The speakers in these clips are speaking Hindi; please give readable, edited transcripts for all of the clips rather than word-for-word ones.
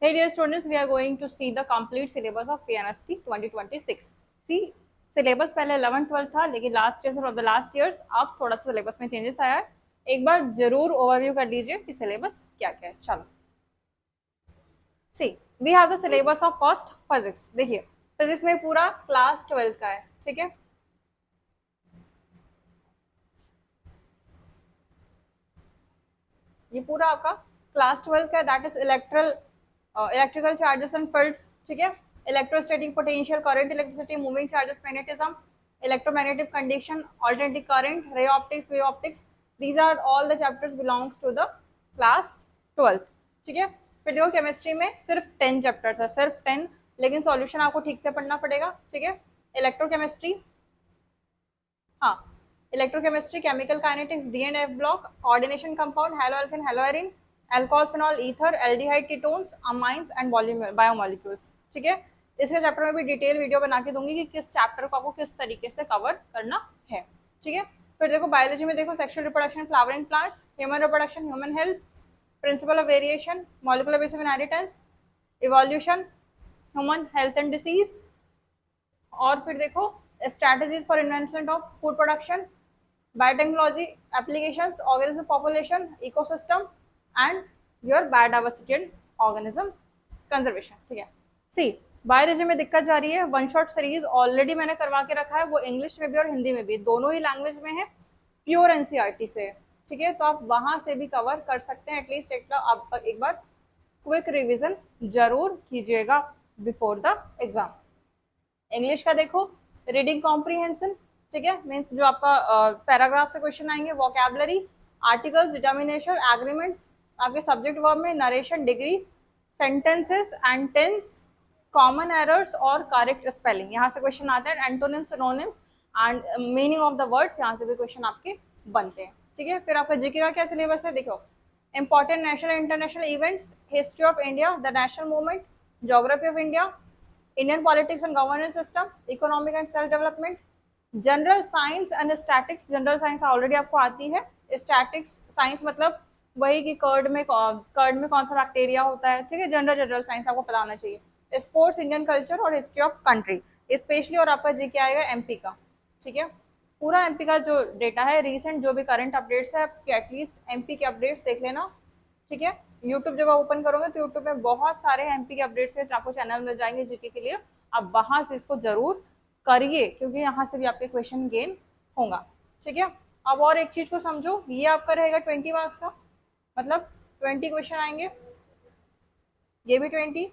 Hey dear students, we are going to see the complete syllabus of PNST 2026. See, syllabus पहले 11-12 था, लेकिन last year of the last years अब थोड़ा सा सिलेबस में चेंजेस आया है. एक बार जरूर ओवरव्यू कर लीजिए कि सिलेबस क्या क्या है. चलो, see we have the syllabus of first physics. देखिए, फिजिक्स में पूरा क्लास 12 का है. ठीक है, ये पूरा आपका क्लास 12 का, that is electrical charges and fields. ठीक है, electrostatic potential, current, electricity, moving charges, magnetism, electromagnetic condition, alternating current, ray optics, wave optics. These are all the chapters belongs to the class 12. ठीक है, फिर देखो केमिस्ट्री में सिर्फ 10 चैप्टर्स है, सिर्फ 10, लेकिन सॉल्यूशन आपको ठीक से पढ़ना पड़ेगा. ठीक है, इलेक्ट्रोकेमिस्ट्री, हाँ, electrochemistry, chemical kinetics, D and F block, coordination compound, halo alkane, hello Erin, alcohol, phenol, ether, aldehyde, ketones, amines and biomolecules. ठीक है, इसके चैप्टर में भी डिटेल वीडियो बना के दूंगी कि किस चैप्टर को आपको किस तरीके से कवर करना है. ठीक है, फिर देखो बायोलॉजी में देखो sexual reproduction, flowering plants, human reproduction, human health, principle of variation, molecular basis of inheritance, evolution, human health and disease. और फिर देखो strategies for invention of food production, biotechnology applications, organism population, ecosystem and your biodiversity and organism conservation. ठीक है, सी बायोलॉजी में दिक्कत जा रही है. वन शॉट सीरीज ऑलरेडी मैंने करवा के रखा है, वो इंग्लिश में भी और हिंदी में भी, दोनों ही लैंग्वेज में है, प्योर एनसीईआरटी से. ठीक है, तो आप वहां से भी कवर कर सकते हैं. एटलीस्ट एक बार क्विक रिवीजन जरूर कीजिएगा बिफोर द एग्जाम. इंग्लिश का देखो, रीडिंग कॉम्प्रीहेंशन. ठीक है, मीन्स जो आपका पैराग्राफ से क्वेश्चन आएंगे, वोकैबलरी, आर्टिकल्स, डिटर्मिनेशन, एग्रीमेंट्स, आपके सब्जेक्ट वर्ब में narration, degree, sentences and tense, common errors और करेक्ट स्पेलिंग, यहाँ से क्वेश्चन आते हैं. Antonyms, synonyms and meaning of the words, यहाँ से भी क्वेश्चन आपके बनते हैं. ठीक है, फिर आपका जीके का क्या सिलेबस है, देखो, important national international events, history of India, the national movement, geography of India, Indian politics and governance system, economic and self development, general science and statics. General science already आपको आती है. स्टैटिक्स साइंस मतलब वही कि कर्ड में कौन सा बैक्टीरिया होता है. ठीक है, जनरल साइंस आपको पता होना चाहिए. स्पोर्ट्स, इंडियन कल्चर और हिस्ट्री ऑफ कंट्री स्पेशली. और आपका जी क्या आएगा, एमपी का. ठीक है, पूरा एमपी का जो डेटा है, रिसेंट जो भी करंट अपडेट्स है आपके, एटलीस्ट एमपी के अपडेट्स देख लेना. ठीक है, यूट्यूब जब आप ओपन करोगे तो यूट्यूब में बहुत सारे एमपी के अपडेट्स है, आपको चैनल मिल जाएंगे जीके के लिए. आप वहां से इसको जरूर करिए, क्योंकि यहाँ से भी आपके क्वेश्चन गेन होगा. ठीक है, अब और एक चीज को समझो, ये आपका रहेगा 20 मार्क्स का, मतलब 20 क्वेश्चन आएंगे, ये भी 20.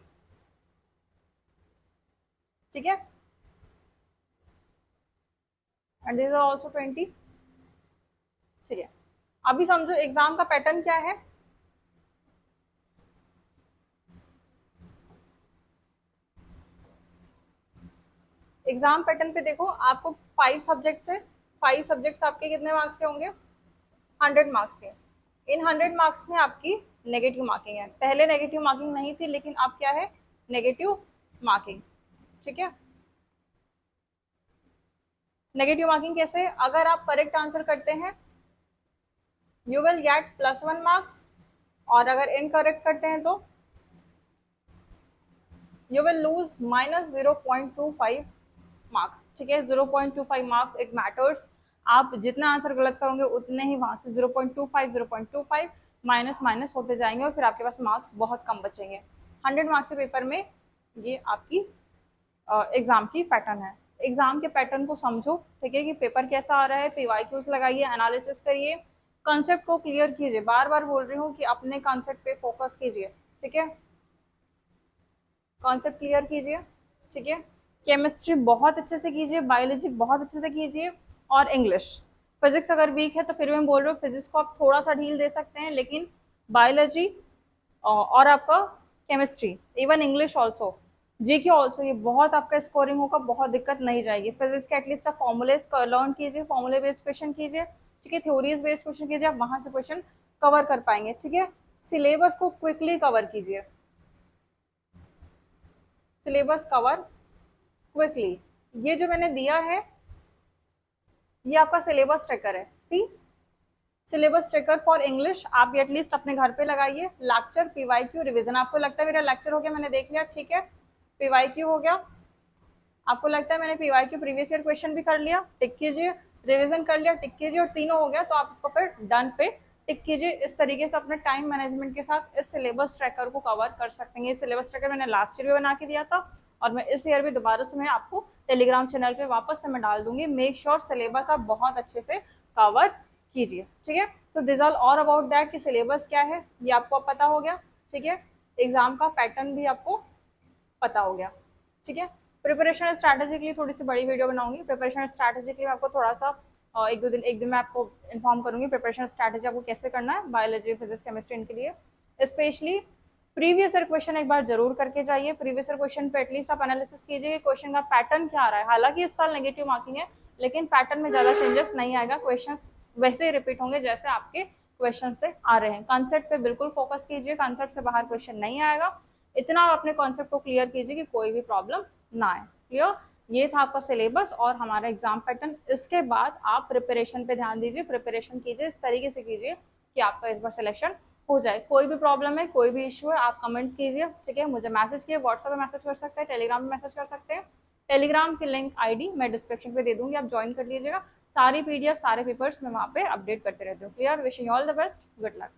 ठीक है, एंड दिस आर ऑल्सो 20. ठीक है, अभी समझो एग्जाम का पैटर्न क्या है. एग्जाम पैटर्न पे देखो, आपको 5 सब्जेक्ट्स है. 5 सब्जेक्ट्स आपके कितने मार्क्स के होंगे, 100 मार्क्स के. इन 100 मार्क्स में आपकी नेगेटिव मार्किंग है. पहले नेगेटिव मार्किंग नहीं थी, लेकिन अब क्या है, नेगेटिव मार्किंग. ठीक है, नेगेटिव मार्किंग कैसे, अगर आप करेक्ट आंसर करते हैं यू विल गेट +1 मार्क्स, और अगर इनकरेक्ट करते हैं तो यू विल लूज -0.25 मार्क्स. ठीक है, 0.25 मार्क्स इट मैटर्स. आप जितना आंसर गलत करोगे उतने ही वहां से 0.25 माइनस माइनस होते जाएंगे, और फिर आपके पास मार्क्स बहुत कम बचेंगे. 100 मार्क्स के पेपर में ये आपकी एग्जाम की पैटर्न है. एग्जाम के पैटर्न को समझो. ठीक है, कि पेपर कैसा आ रहा है, पीवाईक्यूज लगाइए, एनालिसिस करिए, कंसेप्ट को क्लियर कीजिए. बार बार बोल रही हूँ कि अपने कंसेप्ट पे फोकस कीजिए. ठीक है, कॉन्सेप्ट क्लियर कीजिए. ठीक है, केमिस्ट्री बहुत अच्छे से कीजिए, बायोलॉजी बहुत अच्छे से कीजिए, और इंग्लिश. फिजिक्स अगर वीक है तो फिर मैं बोल रही हूँ फिजिक्स को आप थोड़ा सा ढील दे सकते हैं, लेकिन बायोलॉजी और आपका chemistry, even English also, GK also, ये बहुत आपका स्कोरिंग होगा, बहुत दिक्कत नहीं जाएगी. फिजिक्स के एटलीस्ट आप फॉर्मुलेस लर्न कीजिए, फॉर्मुले बेस्ड क्वेश्चन कीजिए. ठीक है, थ्योरीज बेस्ड क्वेश्चन कीजिए, आप वहां से क्वेश्चन कवर कर पाएंगे. ठीक है, सिलेबस को क्विकली कवर कीजिए, सिलेबस कवर क्विकली. ये जो मैंने दिया है, ये आपका सिलेबस ट्रैकर है. सी, सिलेबस ट्रैकर फॉर इंग्लिश आप भी एटलीस्ट अपने घर पे लगाइए। Lecture, PYQ, revision. आपको लगता है मेरा लेक्चर हो गया, मैंने देख लिया, ठीक है। पीवाईक्यू हो गया, आपको लगता है मैंने पीवाईक्यू प्रीवियस ईयर क्वेश्चन भी कर लिया, टिक कीजिए। रिवीजन कर लिया, टिक कीजिए। और तीनों हो गया तो आप इसको फिर डन पे टिक कीजिए। इस तरीके से अपने टाइम मैनेजमेंट के साथ इस सिलेबस ट्रैकर को कवर कर सकते हैं। ये सिलेबस ट्रैकर मैंने लास्ट ईयर भी बना के दिया था और मैं इस ईयर भी दोबारा से मैं आपको टेलीग्राम चैनल पे वापस से मैं डाल दूंगी। मेक श्योर सिलेबस आप बहुत अच्छे से कवर कीजिए, ठीक है। तो दिस ऑल और अबाउट दैट कि सिलेबस क्या है ये आपको अब पता हो गया, ठीक है। एग्जाम का पैटर्न भी आपको पता हो गया, ठीक है। प्रिपरेशन स्ट्रैटेजी के लिए थोड़ी सी बड़ी वीडियो बनाऊंगी। प्रिपरेशन स्ट्रैटेजी के लिए आपको थोड़ा सा एक दिन मैं आपको इन्फॉर्म करूंगी प्रिपरेशन स्ट्रैटेजी आपको कैसे करना है बायोलॉजी, फिजिक्स, केमिस्ट्री इनके लिए। स्पेशली प्रीवियस ईयर क्वेश्चन एक बार जरूर करके जाइए। प्रीवियस ईयर क्वेश्चन पे एटलीस्ट आप एनालिसिस कीजिए क्वेश्चन का पैटर्न क्या आ रहा है। हालांकि इस साल नेगेटिव मार्किंग है लेकिन पैटर्न में ज्यादा चेंजेस नहीं आएगा, क्वेश्चन वैसे ही रिपीट होंगे जैसे आपके क्वेश्चन से आ रहे हैं। कॉन्सेप्ट पे बिल्कुल फोकस कीजिए, कॉन्सेप्ट से बाहर क्वेश्चन नहीं आएगा। इतना आप अपने कॉन्सेप्ट को क्लियर कीजिए कि कोई भी प्रॉब्लम ना आए। क्लियर? ये था आपका सिलेबस और हमारा एग्जाम पैटर्न। इसके बाद आप प्रिपरेशन पे ध्यान दीजिए, प्रिपरेशन कीजिए, इस तरीके से कीजिए कि आपका इस बार सिलेक्शन हो जाए। कोई भी प्रॉब्लम है, कोई भी इशू है, आप कमेंट्स कीजिए, ठीक है। मुझे मैसेज कीजिए, व्हाट्सएप पे मैसेज कर सकते हैं, टेलीग्राम पे मैसेज कर सकते हैं। टेलीग्राम की लिंक आईडी मैं डिस्क्रिप्शन पे दे दूंगी, आप ज्वाइन कर लीजिएगा। सारी पीडीएफ, सारे पेपर्स मैं वहाँ पे अपडेट करते रहती हूँ। Clear? Wishing all the best, good luck.